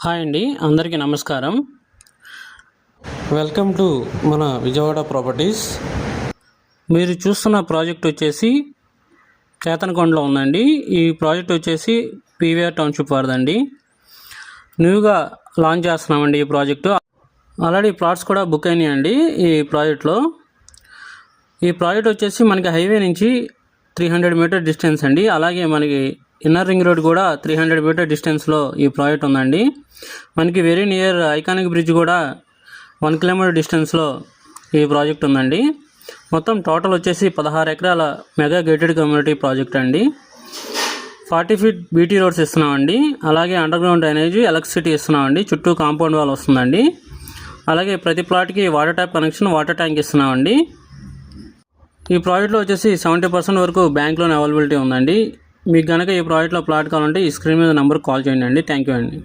Hi అండి, అందరికీ నమస్కారం. వెల్కమ్ టు మన విజయవాడ ప్రాపర్టీస్. మీరు చూస్తున్న ప్రాజెక్ట్ వచ్చేసి కేతనకొండలో ఉందండి. ఈ ప్రాజెక్ట్ వచ్చేసి పీవీఆర్ టౌన్షిప్ వారిదండి. న్యూగా లాంచ్ చేస్తున్నామండి ఈ ప్రాజెక్టు. ఆల్రెడీ ప్లాట్స్ కూడా బుక్ అయినాయండి ఈ ప్రాజెక్ట్లో. ఈ ప్రాజెక్ట్ వచ్చేసి మనకి హైవే నుంచి 300 మీటర్ డిస్టెన్స్ అండి. అలాగే మనకి ఇన్నర్ రింగ్ రోడ్ కూడా 300 మీటర్ డిస్టెన్స్లో ఈ ప్రాజెక్ట్ ఉందండి. మనకి వెరీ నియర్ ఐకానిక్ బ్రిడ్జ్ కూడా 1 కిలోమీటర్ డిస్టెన్స్లో ఈ ప్రాజెక్ట్ ఉందండి. మొత్తం టోటల్ వచ్చేసి 16 ఎకరాల మెగా గేటెడ్ కమ్యూనిటీ ప్రాజెక్ట్ అండి. 40 ఫీట్ బీటీ రోడ్స్ ఇస్తున్నామండి. అలాగే అండర్ గ్రౌండ్ డ్రైనేజ్, ఎలక్ట్రిసిటీ ఇస్తున్నామండి. చుట్టూ కాంపౌండ్ వాల్ వస్తుందండి. అలాగే ప్రతి ప్లాట్కి water tap connection, water tank ఇస్తున్నామండి. ఈ ప్రాజెక్ట్లో వచ్చేసి 70% వరకు బ్యాంక్ లోన్ అవైలబిలిటీ ఉందండి. మీకు కనుక ఈ ప్రాజెక్ట్లో ప్లాట్ కావాలంటే ఈ స్క్రీన్ మీద నెంబర్కి కాల్ చేయండి అండి. థ్యాంక్ యూ అండి.